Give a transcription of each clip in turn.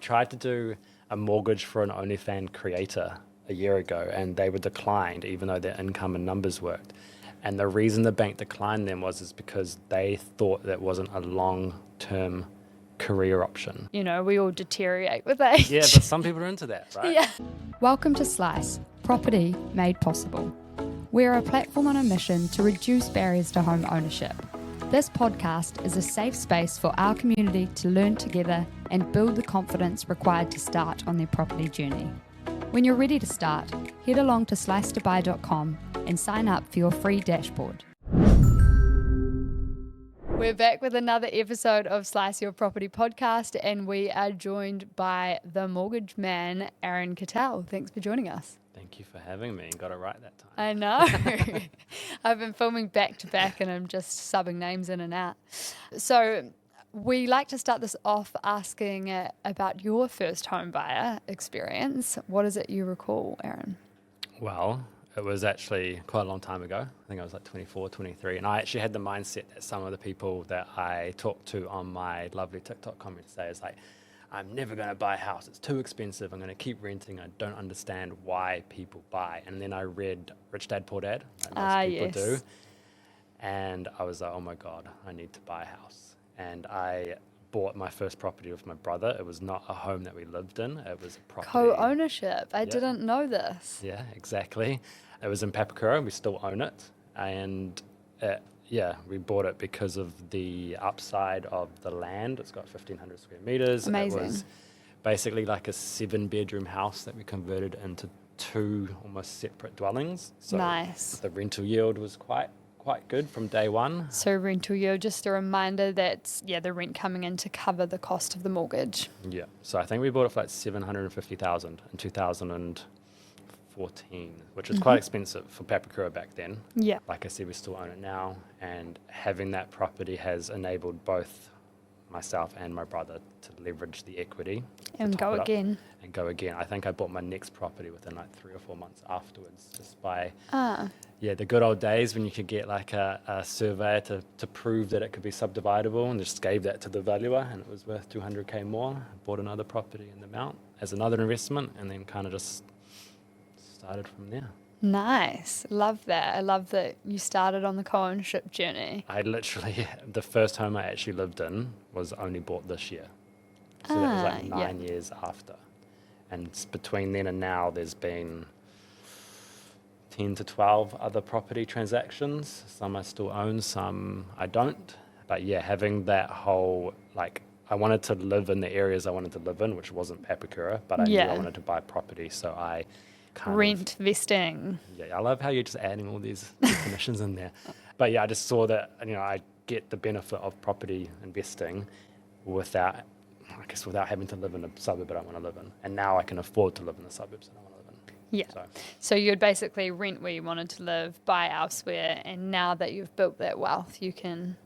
Tried to do a mortgage for an OnlyFans creator a year ago, and they were declined even though their income and numbers worked. And the reason the bank declined them is because they thought that wasn't a long-term career option. You know, we all deteriorate with age. Yeah, but some people are into that, right? Yeah. Welcome to Slice, Property Made Possible. We're a platform on a mission to reduce barriers to home ownership. This podcast is a safe space for our community to learn together and build the confidence required to start on their property journey. When you're ready to start, head along to slicetobuy.com and sign up for your free dashboard. We're back with another episode of Slice Your Property podcast, and we are joined by the mortgage man, Aaron Cattell. Thanks for joining us. Thank you for having me. Got it right that time. I know. I've been filming back to back and I'm just subbing names in and out. So we like to start this off asking about your first home buyer experience. What is it you recall, Aaron? Well, it was actually quite a long time ago. I think I was like 24, 23. And I actually had the mindset that some of the people that I talked to on my lovely TikTok comments say is like, I'm never going to buy a house. It's too expensive. I'm going to keep renting. I don't understand why people buy. And then I read Rich Dad Poor Dad, like most people do. And I was like, oh my God, I need to buy a house. And I bought my first property with my brother. It was not a home that we lived in. It was a property. Co-ownership. I didn't know this. Yeah, exactly. It was in Papakura. We still own it. And we bought it because of the upside of the land. It's got 1,500 square meters. Amazing. It was basically like a 7-bedroom house that we converted into 2 almost separate dwellings. So nice. The rental yield was quite good from day one. So rental yield, just a reminder that, the rent coming in to cover the cost of the mortgage. Yeah. So I think we bought it for like $750,000 in 2014, which was quite expensive for Papakura back then. Yeah. Like I said, we still own it now, and having that property has enabled both myself and my brother to leverage the equity. And go again. I think I bought my next property within like 3 or 4 months afterwards, just by the good old days when you could get like a surveyor to prove that it could be subdividable, and just gave that to the valuer, and it was worth 200K more. I bought another property in the Mount as another investment, and then kind of just started from there. Nice. Love that. I love that you started on the co-ownership journey. I literally, the first home I actually lived in was only bought this year. So that was like 9 years after. And between then and now, there's been 10 to 12 other property transactions. Some I still own, some I don't. But having that whole, I wanted to live in the areas I wanted to live in, which wasn't Papakura, but I knew I wanted to buy property, so I rent vesting. Yeah, I love how you're just adding all these definitions in there. But I just saw that, I get the benefit of property investing without having to live in a suburb I don't want to live in. And now I can afford to live in the suburbs I don't want to live in. Yeah. So you'd basically rent where you wanted to live, buy elsewhere, and now that you've built that wealth, you can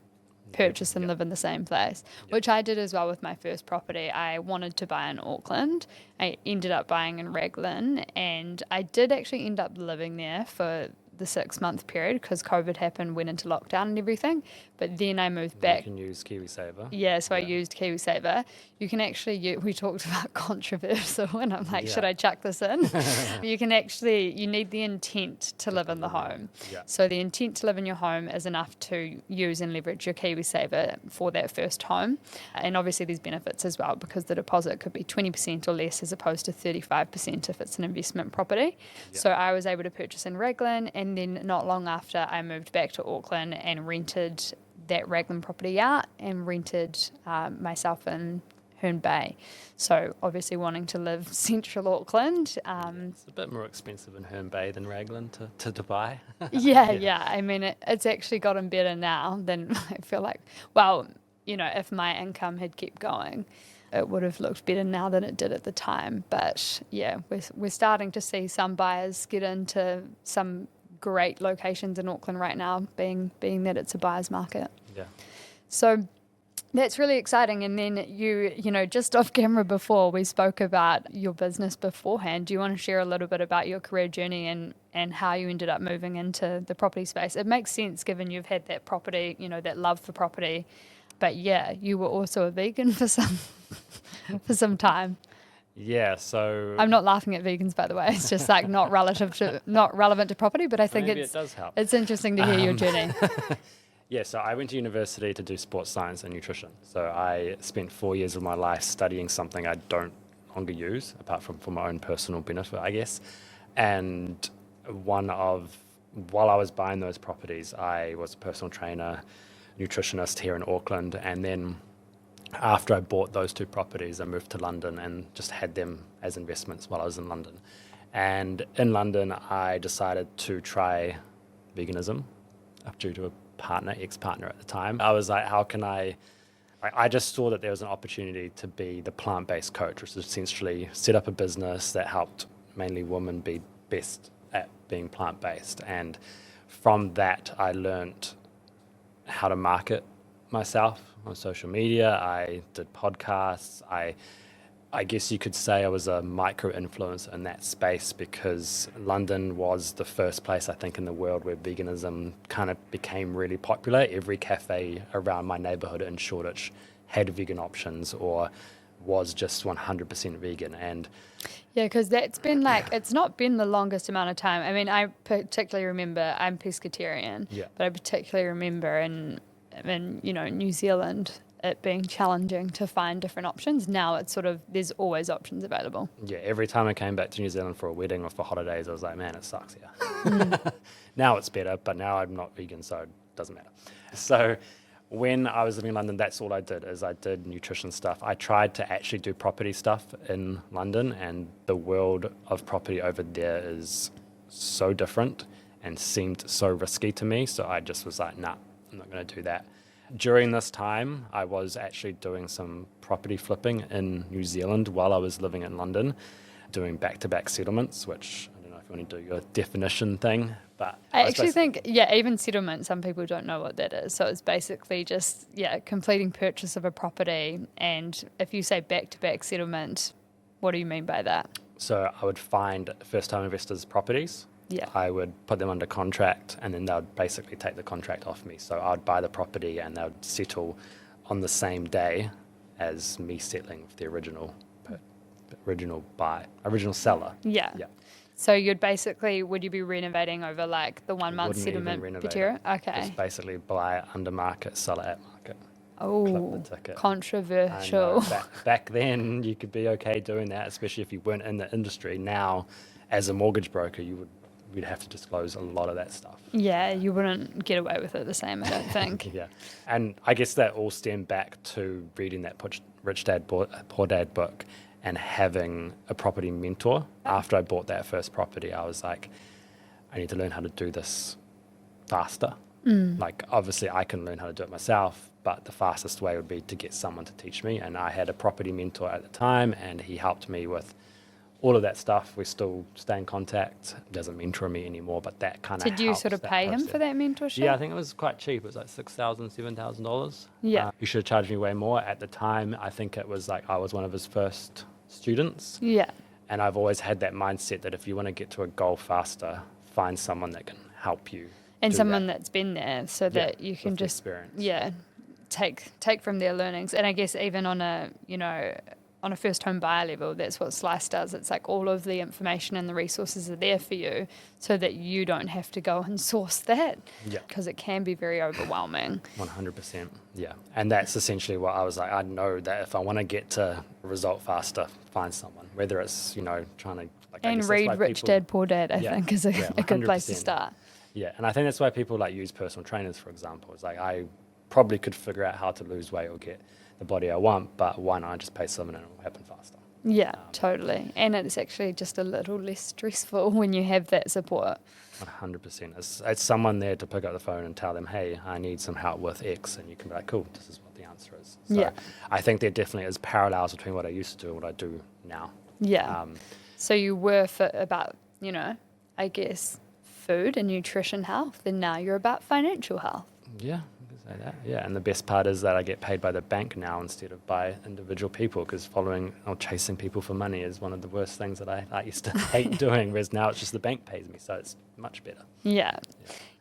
purchase and live in the same place, which I did as well with my first property. I wanted to buy in Auckland. I ended up buying in Raglan, and I did actually end up living there for the 6-month period because COVID happened, went into lockdown and everything. But then I moved back. You can use KiwiSaver. Yeah, so I used KiwiSaver. You can actually, we talked about controversial, and I'm like, should I chuck this in? You need the intent to live in the home. Yeah. So the intent to live in your home is enough to use and leverage your KiwiSaver for that first home. And obviously there's benefits as well, because the deposit could be 20% or less as opposed to 35% if it's an investment property. Yeah. So I was able to purchase in Raglan, and then not long after I moved back to Auckland and rented that Raglan property out and rented myself in Herne Bay. So obviously wanting to live central Auckland. It's a bit more expensive in Herne Bay than Raglan to Dubai. Yeah. I mean, it's actually gotten better now than I feel like, if my income had kept going, it would have looked better now than it did at the time. But we're starting to see some buyers get into some great locations in Auckland right now, being that it's a buyer's market. Yeah. So that's really exciting. And then you just off camera before, we spoke about your business beforehand. Do you want to share a little bit about your career journey and how you ended up moving into the property space? It makes sense given you've had that property, that love for property. But you were also a vegan for for some time? Yeah, so I'm not laughing at vegans, by the way. It's just like not relevant to property, but I think maybe it does help. it's interesting to hear your journey. Yeah, so I went to university to do sports science and nutrition. So I spent 4 years of my life studying something I don't longer use, apart from for my own personal benefit, I guess. And while I was buying those properties, I was a personal trainer, nutritionist here in Auckland, and then after I bought those 2 properties, I moved to London and just had them as investments while I was in London. And in London, I decided to try veganism due to a ex-partner at the time. I was like, how can I just saw that there was an opportunity to be the plant-based coach, which is essentially set up a business that helped mainly women be best at being plant-based. And from that, I learned how to market myself on social media. I did podcasts. I guess you could say I was a micro-influencer in that space because London was the first place, I think, in the world where veganism kind of became really popular. Every cafe around my neighborhood in Shoreditch had vegan options or was just 100% vegan. And Yeah, because that's been it's not been the longest amount of time. I mean, I particularly remember, I'm pescatarian, but I particularly remember in New Zealand, it being challenging to find different options. Now it's sort of, there's always options available. Yeah, every time I came back to New Zealand for a wedding or for holidays, I was like, man, it sucks here. Now it's better, but now I'm not vegan, so it doesn't matter. So when I was living in London, that's all I did, is I did nutrition stuff. I tried to actually do property stuff in London, and the world of property over there is so different and seemed so risky to me. So I just was like, nah, I'm not going to do that. During this time, I was actually doing some property flipping in New Zealand while I was living in London, doing back-to-back settlements, which I don't know if you want to do your definition thing, but I actually think, even settlement, some people don't know what that is. So it's basically just, completing purchase of a property. And if you say back-to-back settlement, what do you mean by that? So I would find first-time investors' properties. Yeah. I would put them under contract, and then they would basically take the contract off me. So I would buy the property, and they would settle on the same day as me settling with the original seller. Yeah. So would you be renovating over like the 1 month settlement period? Okay. Just basically buy under market, sell it at market. Oh, controversial. Back then, you could be okay doing that, especially if you weren't in the industry. Now, as a mortgage broker, we'd have to disclose a lot of that stuff. Yeah, you wouldn't get away with it the same, I don't think. Yeah. And I guess that all stemmed back to reading that Rich Dad, Poor Dad book and having a property mentor. After I bought that first property, I was like, I need to learn how to do this faster. Like, obviously, I can learn how to do it myself, but the fastest way would be to get someone to teach me. And I had a property mentor at the time, and he helped me with all of that stuff. We still stay in contact. He doesn't mentor me anymore, but that kind of Did you sort of pay him for that mentorship? Yeah, I think it was quite cheap. It was like $6,000, $7,000. Yeah. You should have charged me way more. At the time, I think it was like I was one of his first students. Yeah. And I've always had that mindset that if you want to get to a goal faster, find someone that can help you. And someone that's been there so that you can just, experience. take from their learnings. And I guess even on a first home buyer level, that's what Slice does. It's like all of the information and the resources are there for you so that you don't have to go and source that. Yeah. Because it can be very overwhelming. 100%. Yeah. And that's essentially what I was like, I know that if I want to get to a result faster, find someone, whether it's, trying to... And read Rich Dad, Poor Dad, I think is a good place to start. Yeah. And I think that's why people use personal trainers, for example. It's like, I probably could figure out how to lose weight or get the body I want, but why not just pay someone and it will happen faster? Yeah, totally. And it's actually just a little less stressful when you have that support. 100%. It's someone there to pick up the phone and tell them, hey, I need some help with X, and you can be like, cool, this is what the answer is. So I think there definitely is parallels between what I used to do and what I do now. Yeah. So you were for about, I guess, food and nutrition health, and now you're about financial health. Yeah. That. Yeah, and the best part is that I get paid by the bank now instead of by individual people, because following or chasing people for money is one of the worst things that I used to hate doing, whereas now it's just the bank pays me, so it's much better. Yeah.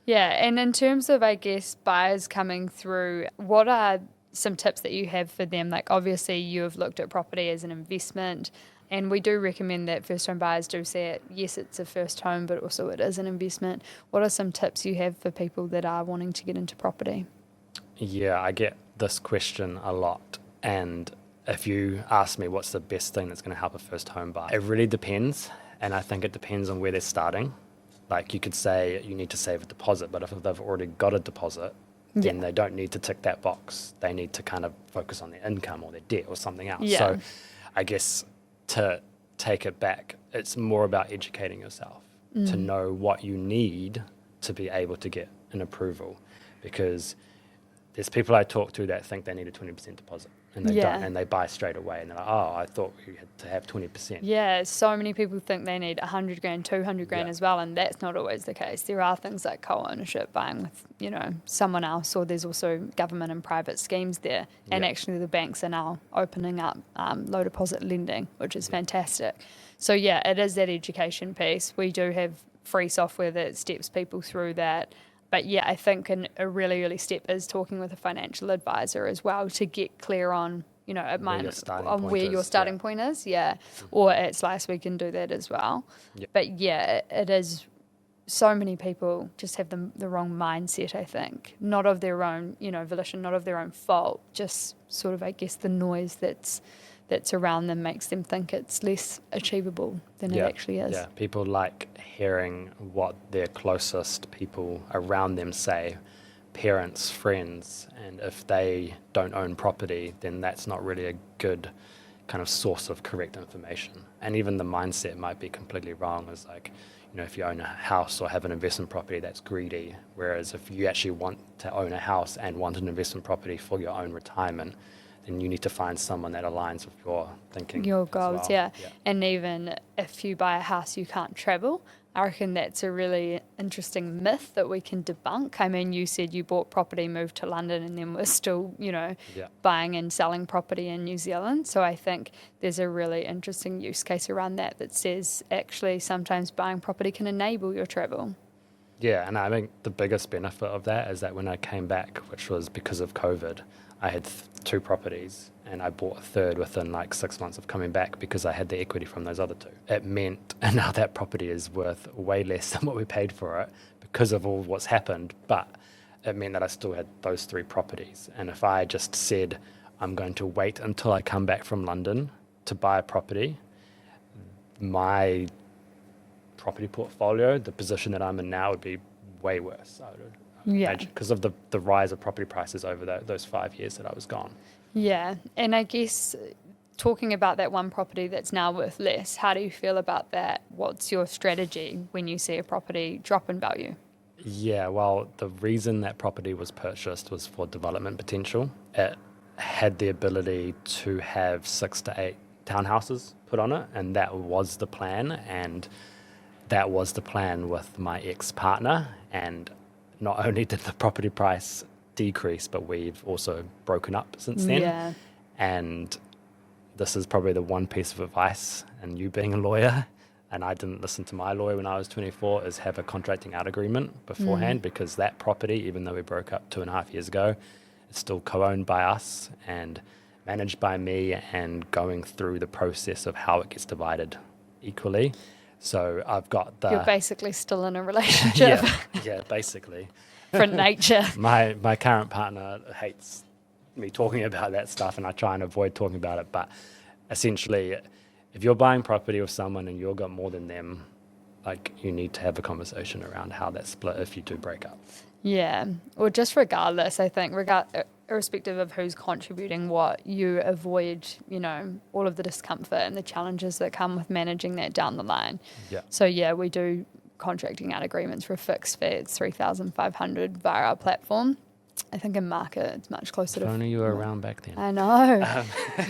And in terms of, I guess, buyers coming through, what are some tips that you have for them? Like, obviously you have looked at property as an investment, and we do recommend that first home buyers do see it. Yes, it's a first home, but also it is an investment. What are some tips you have for people that are wanting to get into property? Yeah, I get this question a lot. And if you ask me what's the best thing that's going to help a first home buyer, it really depends. And I think it depends on where they're starting. Like, you could say you need to save a deposit, but if they've already got a deposit, then they don't need to tick that box. They need to kind of focus on their income or their debt or something else. Yeah. So I guess to take it back, it's more about educating yourself to know what you need to be able to get an approval. Because there's people I talk to that think they need a 20% deposit, and they don't, and they buy straight away, and they're like, oh, I thought you had to have 20%. Yeah, so many people think they need 100 grand, 200 grand as well, and that's not always the case. There are things like co-ownership, buying with, someone else, or there's also government and private schemes there. And actually the banks are now opening up low deposit lending, which is fantastic. So yeah, it is that education piece. We do have free software that steps people through that. But yeah, I think a really early step is talking with a financial advisor as well to get clear on, where your starting point is. Yeah. Or at Slice, we can do that as well. Yep. But yeah, it is, so many people just have the wrong mindset, I think. Not of their own, volition, not of their own fault, just sort of, I guess, the noise that's around them makes them think it's less achievable than it actually is. Yeah, people like hearing what their closest people around them say, parents, friends, and if they don't own property, then that's not really a good kind of source of correct information. And even the mindset might be completely wrong. It's like, if you own a house or have an investment property, that's greedy. Whereas if you actually want to own a house and want an investment property for your own retirement, then you need to find someone that aligns with your thinking. Your goals, yeah. And even if you buy a house, you can't travel. I reckon that's a really interesting myth that we can debunk. I mean, you said you bought property, moved to London, and then we're still, buying and selling property in New Zealand. So I think there's a really interesting use case around that says actually sometimes buying property can enable your travel. Yeah, and I think the biggest benefit of that is that when I came back, which was because of COVID, I had 2 properties, and I bought a third within like 6 months of coming back because I had the equity from those other 2. It meant, and now that property is worth way less than what we paid for it because of all what's happened, but it meant that I still had those 3 properties. And if I just said, I'm going to wait until I come back from London to buy a property, my property portfolio, the position that I'm in now, would be way worse. Because of the rise of property prices over those 5 years that I was gone. Yeah, and I guess talking about that one property that's now worth less, how do you feel about that? What's your strategy when you see a property drop in value? Yeah, well, the reason that property was purchased was for development potential. It had the ability to have 6 to 8 townhouses put on it, and that was the plan. And that was the plan with my ex-partner, and not only did the property price decrease, but we've also broken up since then. Yeah. And this is probably the one piece of advice, and you being a lawyer, and I didn't listen to my lawyer when I was 24, is have a contracting out agreement beforehand, because that property, even though we broke up 2.5 years ago, it's still co-owned by us and managed by me, and going through the process of how it gets divided equally. So I've got You're basically still in a relationship. yeah, basically. From nature. My current partner hates me talking about that stuff, and I try and avoid talking about it. But essentially, if you're buying property with someone and you've got more than them, like, you need to have a conversation around how that's split if you do break up. Yeah. Or just regardless, I think, irrespective of who's contributing what, you avoid, all of the discomfort and the challenges that come with managing that down the line. Yeah. So yeah, we do contracting out agreements for a fixed fee. It's $3,500 via our platform. I think in market it's much closer to... If only you were around back then. I know.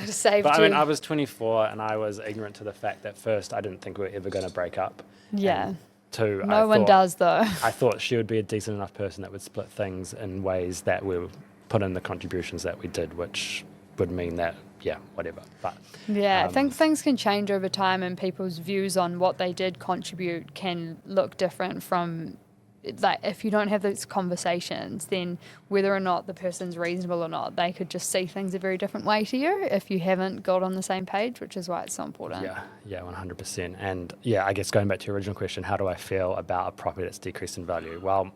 Saved but you. I mean, I was 24 and I was ignorant to the fact that, first, I didn't think we were ever going to break up. Yeah. And 2, no one does though. I thought she would be a decent enough person that would split things in ways that we would put in the contributions that we did, which would mean that, whatever. But yeah, I think things can change over time, and people's views on what they did contribute can look different from like if you don't have those conversations, then whether or not the person's reasonable or not, they could just see things a very different way to you if you haven't got on the same page, which is why it's so important. Yeah, 100%. And yeah, I guess going back to your original question, how do I feel about a property that's decreased in value? Well,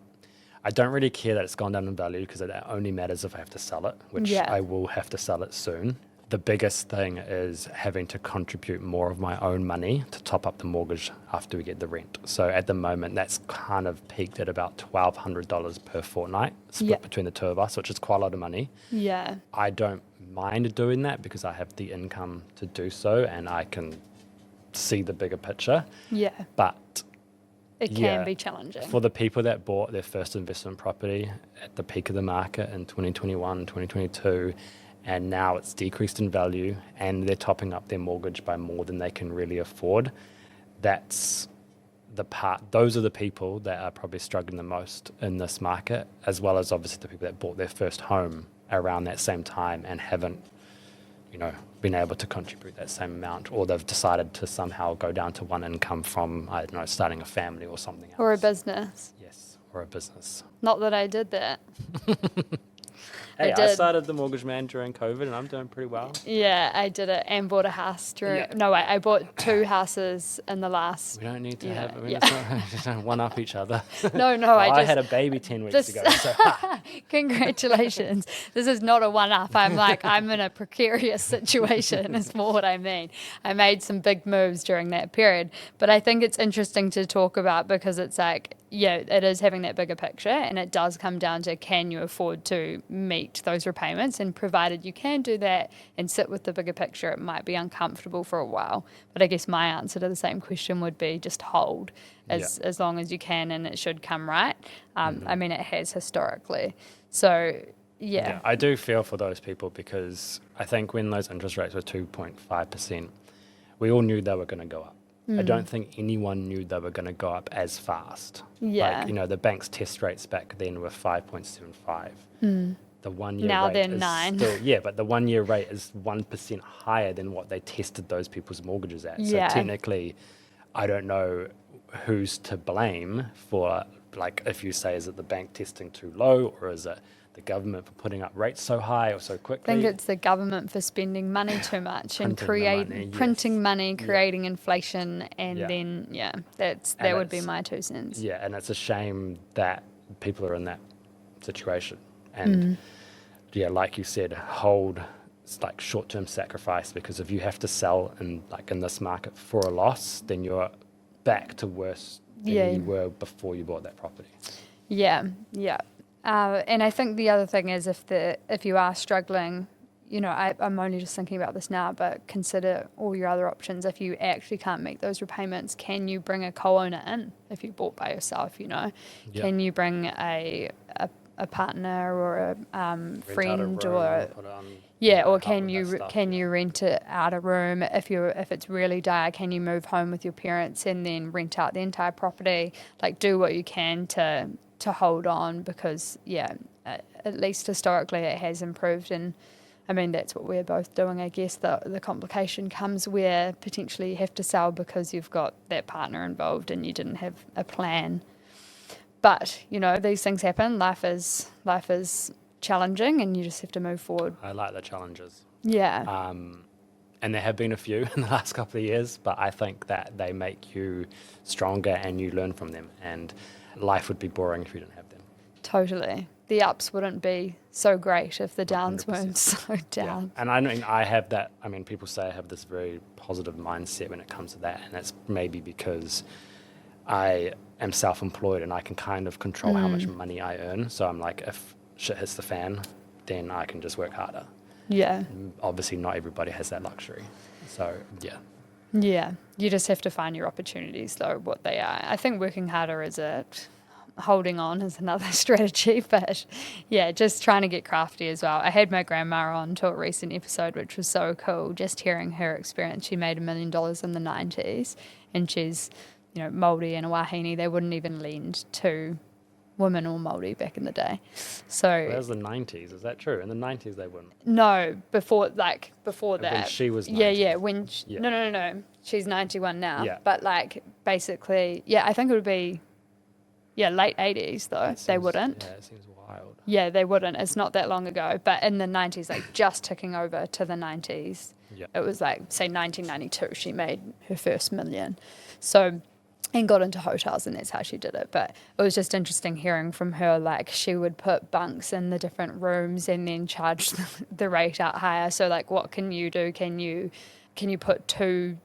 I don't really care that it's gone down in value because it only matters if I have to sell it, which I will have to sell it soon. The biggest thing is having to contribute more of my own money to top up the mortgage after we get the rent. So at the moment, that's kind of peaked at about $1,200 per fortnight, split between the two of us, which is quite a lot of money. Yeah. I don't mind doing that because I have the income to do so and I can see the bigger picture. Yeah. But it can be challenging. For the people that bought their first investment property at the peak of the market in 2021, 2022, and now it's decreased in value and they're topping up their mortgage by more than they can really afford, that's the part, those are the people that are probably struggling the most in this market, as well as obviously the people that bought their first home around that same time and haven't, been able to contribute that same amount, or they've decided to somehow go down to one income from, I don't know, starting a family or something else. Or a business. Yes, or a business. Not that I did that. Hey, I started the Mortgage Man during COVID and I'm doing pretty well. Yeah, I did it and bought a house I bought 2 houses in the last... We don't need to it's not one up each other. No, I had a baby 10 weeks ago. So. Congratulations. This is not a one-up. I'm in a precarious situation is more what I mean. I made some big moves during that period. But I think it's interesting to talk about because it's like, it is having that bigger picture and it does come down to can you afford to meet those repayments, and provided you can do that and sit with the bigger picture, it might be uncomfortable for a while. But I guess my answer to the same question would be just hold as long as you can, and it should come right. I mean, it has historically. So, yeah. I do feel for those people because I think when those interest rates were 2.5%, we all knew they were going to go up. I don't think anyone knew they were going to go up as fast. Yeah. Like, the bank's test rates back then were 5.75. The 1 year now rate they're is 9. Still, but the 1 year rate is 1% higher than what they tested those people's mortgages at. So technically, I don't know who's to blame for, like, if you say, is it the bank testing too low, or is it the government for putting up rates so high or so quickly? I think it's the government for spending money too much and printing money, creating inflation, and then that would be my 2 cents. Yeah, and it's a shame that people are in that situation. And like you said, hold like short-term sacrifice, because if you have to sell in this market for a loss, then you're back to worse than you were before you bought that property. Yeah. And I think the other thing is if you are struggling, I'm only just thinking about this now, but consider all your other options. If you actually can't make those repayments, can you bring a co-owner in if you bought by yourself, Can you bring a partner or a friend or can you rent it out a room if it's really dire? Can you move home with your parents and then rent out the entire property? Like, do what you can to hold on, because at least historically it has improved, and I mean that's what we're both doing. I guess the complication comes where potentially you have to sell because you've got that partner involved and you didn't have a plan. But these things happen. Life is challenging, and you just have to move forward. I like the challenges. Yeah. And there have been a few in the last couple of years, but I think that they make you stronger and you learn from them. And life would be boring if you didn't have them. Totally. The ups wouldn't be so great if the downs 100%. Weren't so down. Yeah. And I mean, I have that. I mean, people say I have this very positive mindset when it comes to that, and that's maybe because I am self-employed and I can kind of control how much money I earn. So I'm like, if shit hits the fan, then I can just work harder. Yeah. Obviously, not everybody has that luxury. So, yeah. Yeah. You just have to find your opportunities, though, what they are. I think working harder is holding on is another strategy, but just trying to get crafty as well. I had my grandma on to a recent episode, which was so cool, just hearing her experience. She made $1 million in the 90s, and she's, Māori and a wahine. They wouldn't even lend to women or Māori back in the day. So that was the 90s. Is that true? In the 90s they wouldn't? No, before that. When she was 90. No. She's 91 now. Yeah. But basically, I think it would be late 80s though. They wouldn't. Yeah, it seems wild. Yeah, they wouldn't. It's not that long ago. But in the 90s, like just ticking over to the 90s, it was like, say, 1992, she made her first million. So, and got into hotels, and that's how she did it. But it was just interesting hearing from her, like she would put bunks in the different rooms and then charge the rate out higher. So like, what can you do? Can you put 2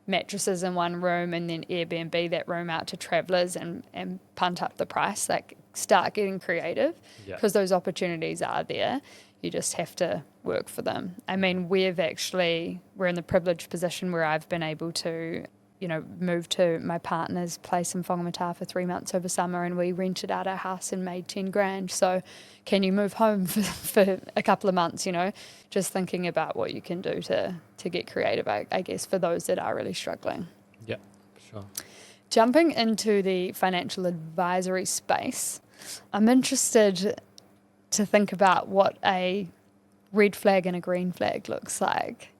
mattresses in one room and then Airbnb that room out to travellers and punt up the price? Like, start getting creative, because those opportunities are there. You just have to work for them. I mean, we're in the privileged position where I've been able to, move to my partner's place in Whangamata for 3 months over summer, and we rented out our house and made 10 grand. So can you move home for a couple of months, just thinking about what you can do to get creative, I guess, for those that are really struggling. Yeah, sure. Jumping into the financial advisory space, I'm interested to think about what a red flag and a green flag looks like.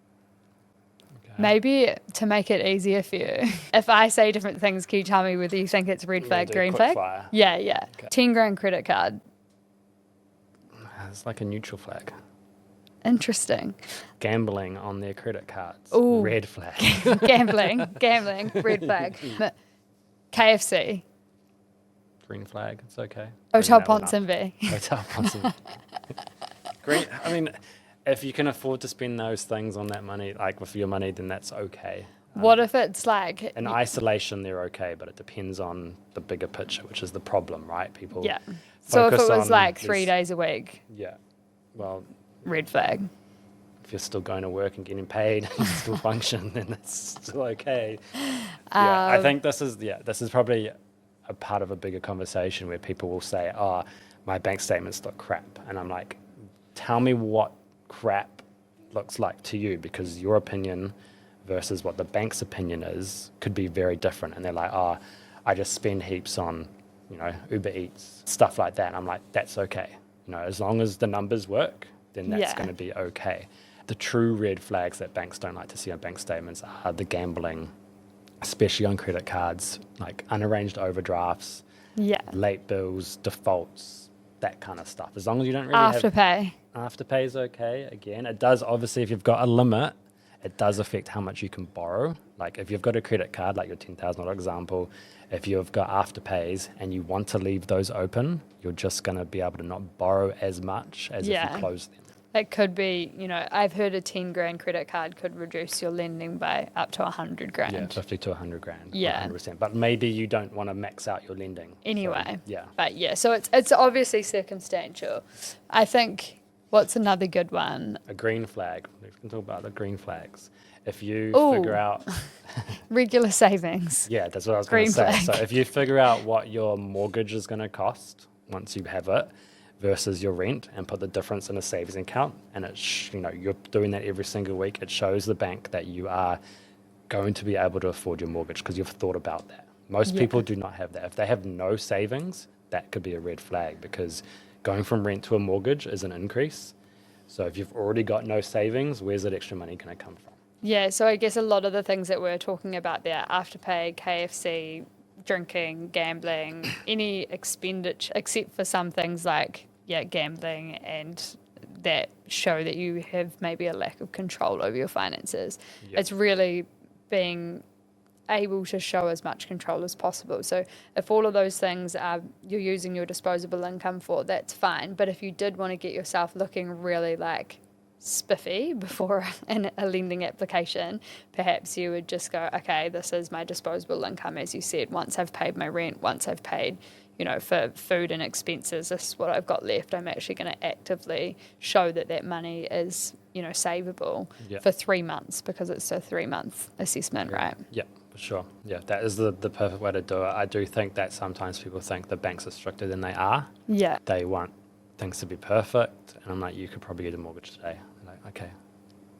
Maybe to make it easier for you, if I say different things, can you tell me whether you think it's red flag, green flag? Fire. Yeah. Okay. 10 grand credit card. It's like a neutral flag. Interesting. Gambling on their credit cards. Ooh. Red flag. Gambling, red flag. KFC. Green flag, it's okay. Hotel Ponsonby. Hotel Ponsonby. Green, I mean, if you can afford to spend those things on that money, like with your money, then that's okay. What if it's like... In isolation, they're okay, but it depends on the bigger picture, which is the problem, right? People So if it was like 3 days a week... Yeah. Well... Red flag. If you're still going to work and getting paid and still function, then that's still okay. I think this is probably a part of a bigger conversation where people will say, oh, my bank statements look crap. And I'm like, tell me what crap looks like to you, because your opinion versus what the bank's opinion is could be very different. And they're like, oh, I just spend heaps on, Uber Eats, stuff like that. And I'm like, that's okay. As long as the numbers work, then that's going to be okay. The true red flags that banks don't like to see on bank statements are the gambling, especially on credit cards, like unarranged overdrafts, late bills, defaults, that kind of stuff. As long as you don't really Afterpay. Afterpay is okay. Again, it does, obviously, if you've got a limit, it does affect how much you can borrow. Like if you've got a credit card, like your $10,000 example, if you've got Afterpays and you want to leave those open, you're just going to be able to not borrow as much as if you close them. It could be, I've heard a 10 grand credit card could reduce your lending by up to 100 grand. Yeah, 50 to 100 grand. Yeah. 100%. But maybe you don't want to max out your lending. Anyway. So, But so it's obviously circumstantial. I think, what's another good one? A green flag. We can talk about the green flags. If you figure out... regular savings. Yeah, that's what I was going to say. So if you figure out what your mortgage is going to cost once you have it, versus your rent, and put the difference in a savings account, and it's you're doing that every single week, it shows the bank that you are going to be able to afford your mortgage because you've thought about that. Most people do not have that. If they have no savings, that could be a red flag, because going from rent to a mortgage is an increase. So if you've already got no savings, where's that extra money going to come from? Yeah, so I guess a lot of the things that we're talking about there, Afterpay, KFC, drinking, gambling, any expenditure, except for some things like gambling, and that show that you have maybe a lack of control over your finances. It's really being able to show as much control as possible. So if all of those things are you're using your disposable income for, that's fine. But if you did want to get yourself looking really like spiffy before a lending application, perhaps you would just go, okay, this is my disposable income, as you said. Once I've paid my rent, once I've paid for food and expenses, this is what I've got left. I'm actually going to actively show that money is, savable for 3 months, because it's a 3-month assessment, right? Yeah, for sure. Yeah, that is the perfect way to do it. I do think that sometimes people think the banks are stricter than they are. Yeah. They want things to be perfect. And I'm like, you could probably get a mortgage today. I'm like, okay,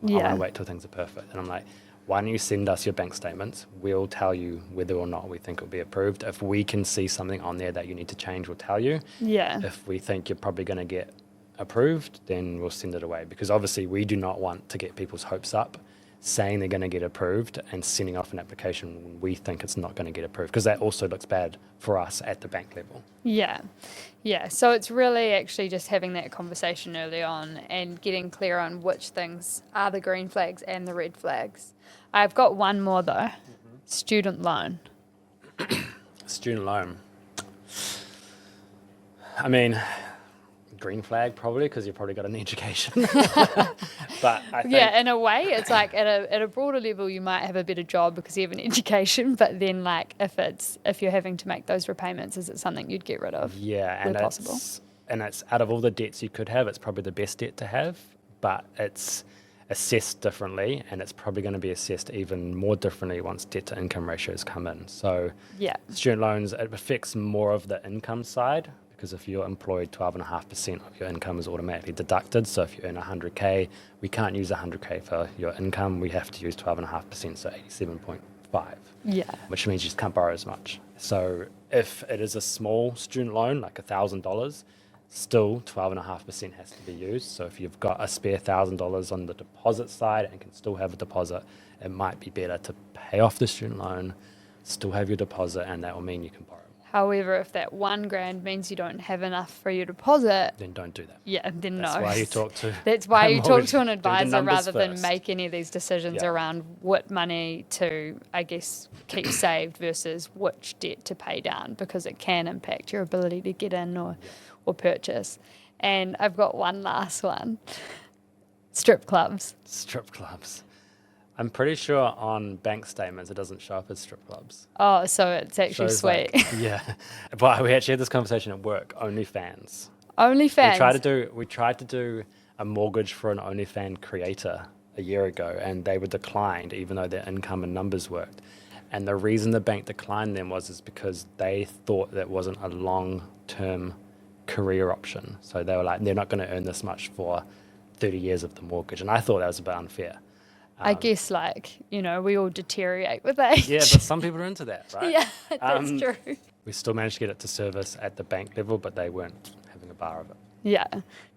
I want to wait till things are perfect. And I'm like, why don't you send us your bank statements? We'll tell you whether or not we think it'll be approved. If we can see something on there that you need to change, we'll tell you. Yeah. If we think you're probably going to get approved, then we'll send it away. Because obviously we do not want to get people's hopes up saying they're going to get approved and sending off an application when we think it's not going to get approved, because that also looks bad for us at the bank level. Yeah. Yeah. So it's really actually just having that conversation early on and getting clear on which things are the green flags and the red flags. I've got one more though. Student loan. Student loan. I mean, green flag probably, because you've probably got an education. But I think, yeah, in a way, it's like at a broader level, you might have a better job because you have an education. But then, like, if you're having to make those repayments, is it something you'd get rid of? yeah, where and possible? it's out of all the debts you could have, it's probably the best debt to have, but it's assessed differently, and it's probably going to be assessed even more differently once debt to income ratios come in. So Yeah. student loans, it affects more of the income side, because if you're employed, 12.5% of your income is automatically deducted. So if you earn 100K, we can't use 100K for your income. We have to use 12.5%, so 87.5, Yeah. which means you just can't borrow as much. So if it is a small student loan, like $1,000, still 12.5% has to be used. So if you've got a spare $1,000 on the deposit side and can still have a deposit, it might be better to pay off the student loan, still have your deposit, and that will mean you can borrow more. However, if that $1,000 means you don't have enough for your deposit, Then don't do that. yeah, then That's no. why you talk to That's why a you talk mortgage- to an do the advisor numbers rather than first. make any of these decisions Yeah. around what money to, I guess, keep saved versus which debt to pay down, because it can impact your ability to get in or purchase. And I've got one last one. Strip clubs. Strip clubs. I'm pretty sure on bank statements it doesn't show up as strip clubs. Oh, so it's actually Shows sweet. like- yeah. But we actually had this conversation at work, OnlyFans. OnlyFans. We tried to do a mortgage for an OnlyFans creator a year ago, and they were declined even though their income and numbers worked. And the reason the bank declined them is because they thought that wasn't a long-term career option. So they were like, they're not going to earn this much for 30 years of the mortgage. And I thought that was a bit unfair. I guess, we all deteriorate with age. Yeah, but some people are into that, right? Yeah, that's Um, true. We still managed to get it to service at the bank level, but they weren't having a bar of it. Yeah,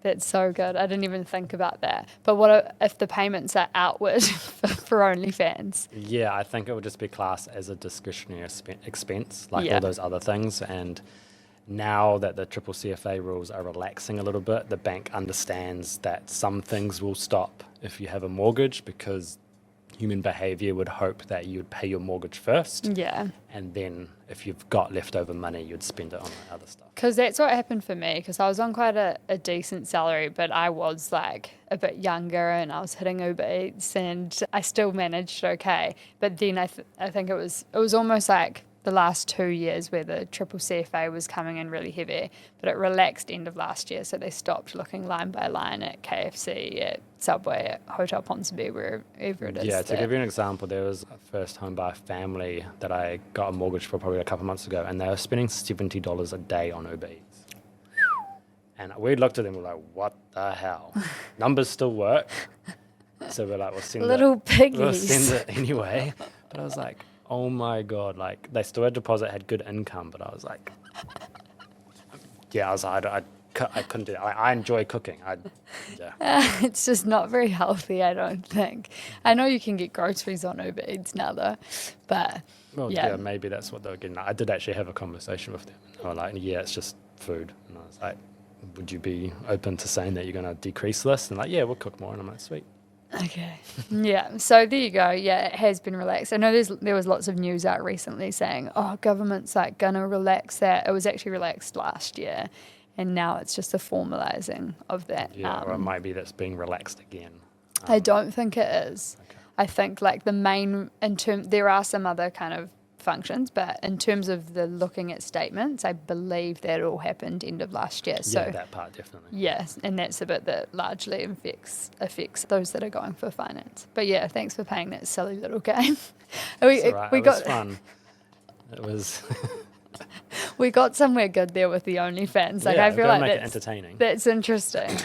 that's so good. I didn't even think about that. But what if the payments are outward for OnlyFans? Yeah, I think it would just be classed as a discretionary expense, like Yeah. all those other things. And now that the triple CFA rules are relaxing a little bit, the bank understands that some things will stop if you have a mortgage, because human behavior would hope that you would pay your mortgage first, Yeah, and then if you've got leftover money, you'd spend it on the other stuff. because that's what happened for me, because I was on quite a decent salary, but I was a bit younger and I was hitting Uber Eats and I still managed okay. But then I think it was almost like the last 2 years where the triple CFA was coming in really heavy, but it relaxed end of last year, so they stopped looking line by line at KFC, at Subway, at Hotel Ponsonby, wherever it is. Yeah, to give you an example, there was a first home buyer family that I got a mortgage for probably a couple of months ago, and they were spending $70 a day on Uber Eats. And we looked at them and were like, what the hell? Numbers still work. So we're like, we'll send Little it. piggies. We'll send it anyway. But I was like, oh my God, they still had deposit, had good income, but I was like, yeah, I couldn't do that. I enjoy cooking. It's just not very healthy, I don't think. I know you can get groceries on Uber Eats now, though, but Well, yeah. yeah, maybe that's what they were getting at. I did actually have a conversation with them. They were like, yeah, it's just food. And I was like, would you be open to saying that you're going to decrease this? And like, yeah, we'll cook more. And I'm like, sweet. Okay. Yeah. So there you go. Yeah, it has been relaxed. I know there was lots of news out recently saying, oh, government's gonna relax that. It was actually relaxed last year, and now it's just a formalising of that. Yeah, or it might be that's being relaxed again. I don't think it is. Okay. I think the main there are some other kind of functions, but in terms of the looking at statements, I believe that all happened end of last year. So Yeah, that part definitely. yes, and that's the bit that largely affects those that are going for finance. But yeah, thanks for playing that silly little game. It's all right. It was fun. It was. We got somewhere good there with the OnlyFans. Yeah, I feel gotta like make it that's entertaining. That's interesting.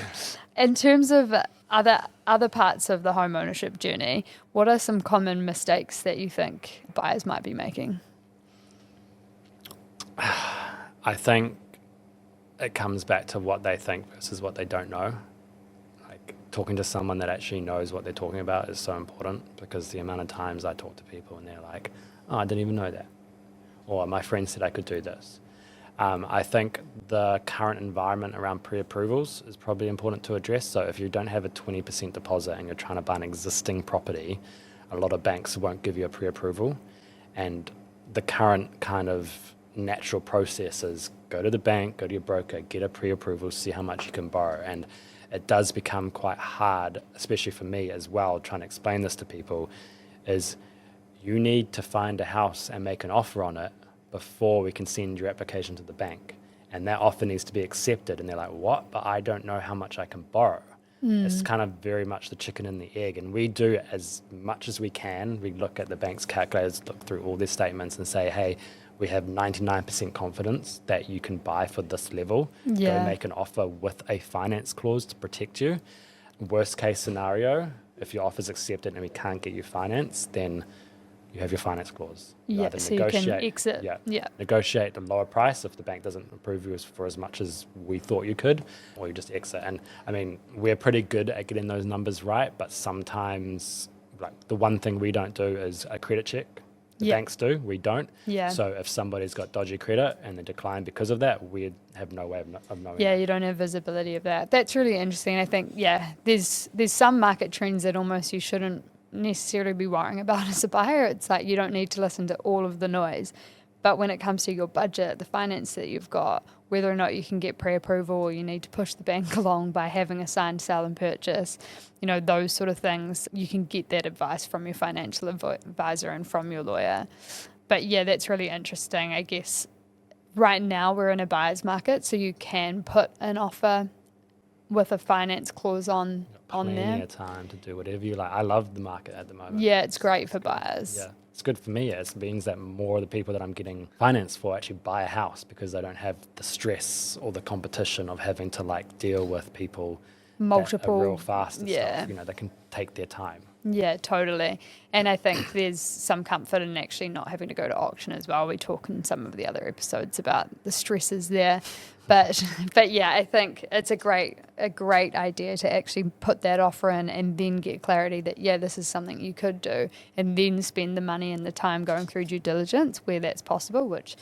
In terms of other parts of the home ownership journey, what are some common mistakes that you think buyers might be making? I think it comes back to what they think versus what they don't know. Like talking to someone that actually knows what they're talking about is so important, because the amount of times I talk to people and they're like, oh, I didn't even know that. Or my friend said I could do this. I think the current environment around pre-approvals is probably important to address. So if you don't have a 20% deposit and you're trying to buy an existing property, a lot of banks won't give you a pre-approval. And the current kind of natural process is go to the bank, go to your broker, get a pre-approval, see how much you can borrow. And it does become quite hard, especially for me as well, trying to explain this to people, is you need to find a house and make an offer on it before we can send your application to the bank. And that offer needs to be accepted. And they're like, what? But I don't know how much I can borrow. It's kind of very much the chicken and the egg. And we do as much as we can. We look at the bank's calculators, look through all their statements and say, hey, we have 99% confidence that you can buy for this level. Go make an offer with a finance clause to protect you. Worst case scenario, if your offer is accepted and we can't get you finance, then you have your finance clause. Yeah, so you can exit. Yeah. Negotiate a lower price if the bank doesn't approve you for as much as we thought you could, or you just exit. And I mean, we're pretty good at getting those numbers right, but sometimes, like, the one thing we don't do is a credit check. The banks do, we don't. Yeah. So if somebody's got dodgy credit and they decline because of that, we have no way of knowing. Yeah, that. you don't have visibility of that. That's really interesting. I think, there's some market trends that almost you shouldn't necessarily be worrying about as a buyer. It's like you don't need to listen to all of the noise. But when it comes to your budget, the finance that you've got, whether or not you can get pre-approval or you need to push the bank along by having a signed sale and purchase, those sort of things, you can get that advice from your financial advisor and from your lawyer. But yeah, that's really interesting. I guess right now we're in a buyer's market, so you can put an offer with a finance clause on there. Plenty of time to do whatever you like. I love the market at the moment. Yeah, it's great for buyers. Yeah, it's good for me. It means that more of the people that I'm getting finance for actually buy a house because they don't have the stress or the competition of having to deal with people multiple that are real fast and yeah. stuff. They can take their time. Yeah, totally. And I think there's some comfort in actually not having to go to auction as well. We talk in some of the other episodes about the stresses there. But yeah, I think it's a great idea to actually put that offer in and then get clarity that, this is something you could do, and then spend the money and the time going through due diligence where that's possible, which,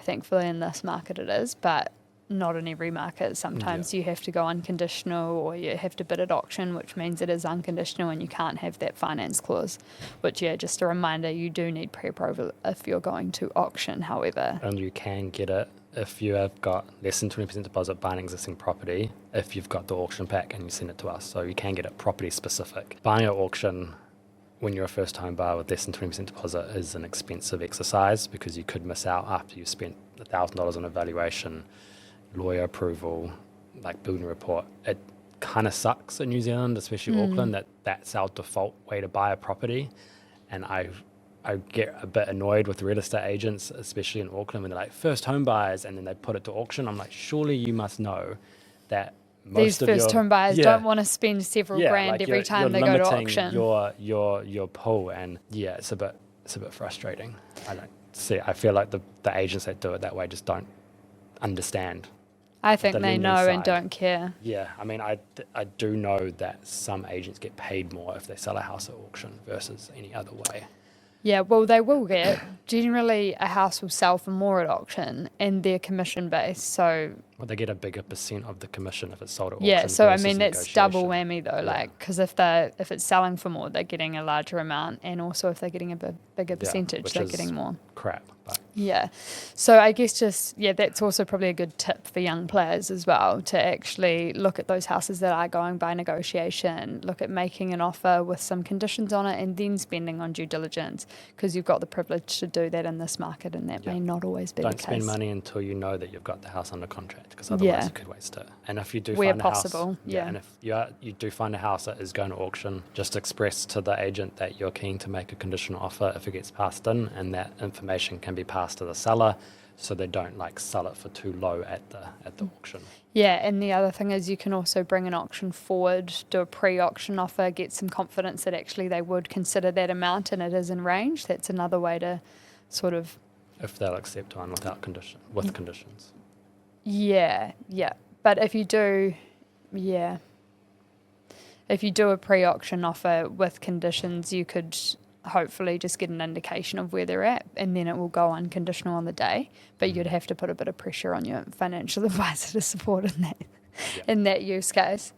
thankfully in this market it is, but not in every market. Sometimes you have to go unconditional, or you have to bid at auction, which means it is unconditional and you can't have that finance clause, which, just a reminder, you do need pre-approval if you're going to auction, however. And you can get it if you have got less than 20% deposit buying existing property, if you've got the auction pack and you send it to us. So you can get it property specific. Buying at auction when you're a first home buyer with less than 20% deposit is an expensive exercise, because you could miss out after you've spent $1,000 on a valuation, lawyer approval, building report. It kind of sucks in New Zealand, especially Auckland, that's our default way to buy a property. And I get a bit annoyed with real estate agents, especially in Auckland, when they're like, first home buyers, and then they put it to auction. I'm like, surely you must know that most these first home buyers don't want to spend several grand every time they go to auction. Your pool, and it's a bit frustrating. I feel like the agents that do it that way just don't understand. I think they know and don't care. Yeah, I mean, I do know that some agents get paid more if they sell a house at auction versus any other way. Yeah, well, they will get. Generally, a house will sell for more at auction, and they're commission-based, so... Well, they get a bigger percent of the commission if it's sold at auction. Yeah, so I mean, that's double whammy, though, because if it's selling for more, they're getting a larger amount, and also if they're getting a bigger percentage, they're getting more. Crap. But. Yeah, so I guess that's also probably a good tip for young players as well, to actually look at those houses that are going by negotiation, look at making an offer with some conditions on it, and then spending on due diligence, because you've got the privilege to do that in this market, and that may not always be the case. Don't spend money until you know that you've got the house under contract, because otherwise you could waste it. And if you do where find possible, a house, and if you do find a house that is going to auction, just express to the agent that you're keen to make a conditional offer if it gets passed in, and that information can be passed to the seller, so they don't sell it for too low at the auction. Yeah, and the other thing is you can also bring an auction forward, do a pre-auction offer, get some confidence that actually they would consider that amount and it is in range. That's another way to sort of... If they'll accept one with conditions. Yeah. But if you do, if you do a pre-auction offer with conditions, you could hopefully just get an indication of where they're at, and then it will go unconditional on the day. But you'd have to put a bit of pressure on your financial advisor to support in that in that use case.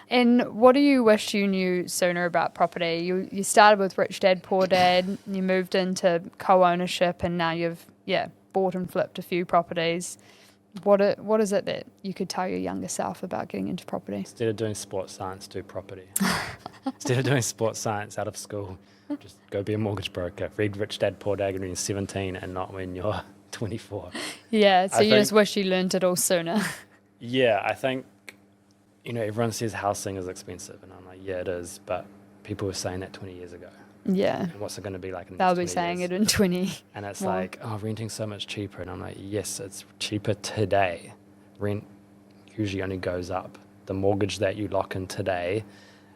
And what do you wish you knew sooner about property? You started with Rich Dad Poor Dad, you moved into co-ownership, and now you've bought and flipped a few properties. What is it that you could tell your younger self about getting into property? Instead of doing sports science, do property. Instead of doing sports science out of school, just go be a mortgage broker. Read Rich Dad Poor Dad when you're 17 and not when you're 24. Yeah, so you just wish you learned it all sooner. Yeah, I think, everyone says housing is expensive, and I'm like, yeah, it is, but people were saying that 20 years ago. Yeah. And what's it going to be like in the They'll next 20 be saying years? it in 20. And it's more. like, renting's so much cheaper. And I'm like, yes, it's cheaper today. Rent usually only goes up. The mortgage that you lock in today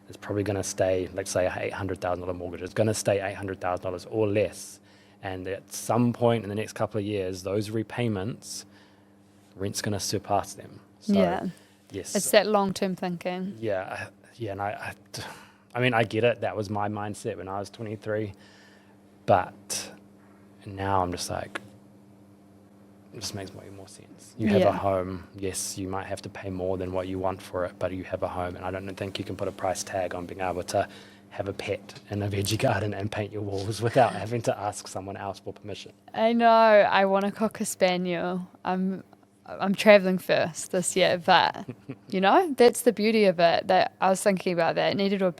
is probably going to stay, let's say, a $800,000 mortgage. It's going to stay $800,000 or less. And at some point in the next couple of years, those repayments, rent's going to surpass them. So, yes. It's that long-term thinking. Yeah, and I get it. That was my mindset when I was 23. But now I'm just like, it just makes way more sense. You have a home. Yes, you might have to pay more than what you want for it, but you have a home. And I don't think you can put a price tag on being able to have a pet in a veggie garden and paint your walls without having to ask someone else for permission. I know. I want to cook a spaniel. I'm traveling first this year, but that's the beauty of it. That I was thinking about that. I need to do a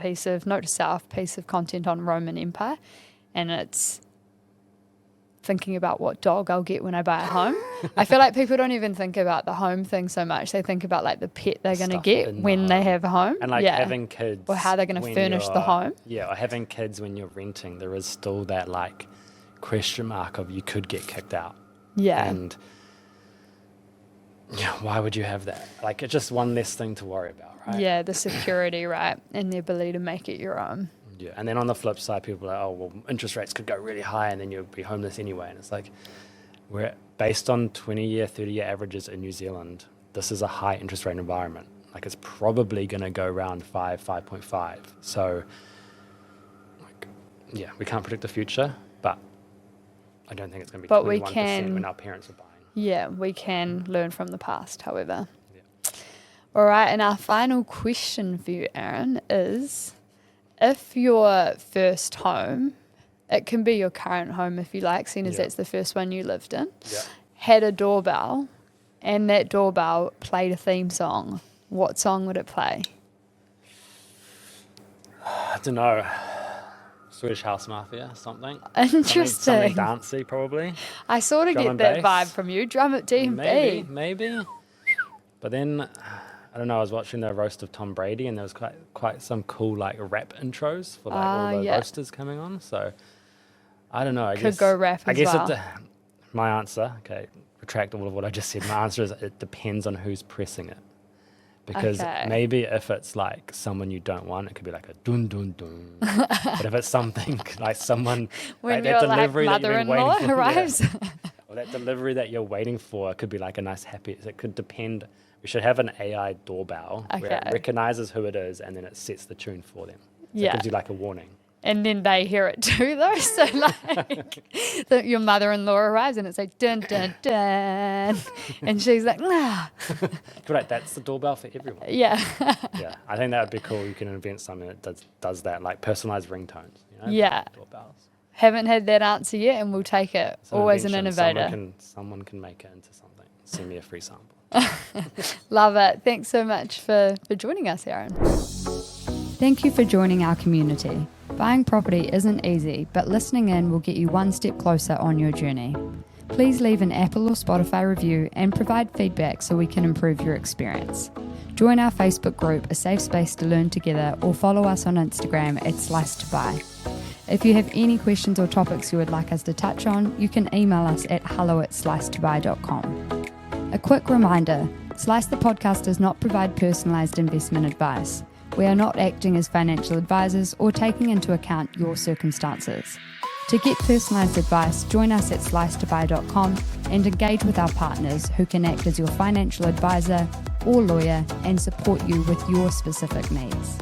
note to self, piece of content on Roman Empire, and it's thinking about what dog I'll get when I buy a home. I feel like people don't even think about the home thing so much. They think about like the pet they're going to get when they have a home. And like having kids. Or how they're going to furnish the home. Yeah, or having kids when you're renting, there is still that like question mark of you could get kicked out. Yeah. And why would you have that? Like, it's just one less thing to worry about, right? Yeah, the security, right, and the ability to make it your own. Yeah, and then on the flip side, people are like, oh, well, interest rates could go really high and then you'll be homeless anyway. And it's like, we're based on 20-year, 30-year averages in New Zealand, this is a high interest rate environment. Like, it's probably going to go around 5.5. So, we can't predict the future, but I don't think it's going to be 21% when our parents are buying. Yeah, we can learn from the past, however. Yeah. All right, and our final question for you, Aaron, is if your first home, it can be your current home if you like, seeing as that's the first one you lived in, had a doorbell, and that doorbell played a theme song, what song would it play? I don't know. Swedish House Mafia, something. Interesting. Something dancey, probably. I sort of get that vibe from you. Drum at D&B. Maybe. But then, I don't know, I was watching the roast of Tom Brady, and there was quite some cool like rap intros for like all the roasters coming on. So, I don't know. I guess go rap as well. My answer, retract all of what I just said. My answer is it depends on who's pressing it. Because maybe if it's like someone you don't want, it could be like a dun dun dun. But if it's something like someone when like that delivery like that you've been waiting for, arrives. Or that delivery that you're waiting for, it could be like a nice happy. It could depend. We should have an AI doorbell where it recognizes who it is and then it sets the tune for them. So it gives you like a warning. And then they hear it too, though. So, like, your mother-in-law arrives and it's like, dun, dun, dun. And she's like, nah. Right, that's the doorbell for everyone. Yeah. Yeah, I think that would be cool. You can invent something that does that, like personalized ringtones. Yeah. Doorbells. Haven't had that answer yet, and we'll take it. Always an innovator. Someone can make it into something. Send me a free sample. Love it. Thanks so much for joining us, Aaron. Thank you for joining our community. Buying property isn't easy, but listening in will get you one step closer on your journey. Please leave an Apple or Spotify review and provide feedback so we can improve your experience. Join our Facebook group, A Safe Space to Learn Together, or follow us on Instagram at Slice2Buy. If you have any questions or topics you would like us to touch on, you can email us at hello@slice2buy.com. A quick reminder, Slice the podcast does not provide personalised investment advice. We are not acting as financial advisors or taking into account your circumstances. To get personalised advice, join us at slice2buy.com and engage with our partners who can act as your financial advisor or lawyer and support you with your specific needs.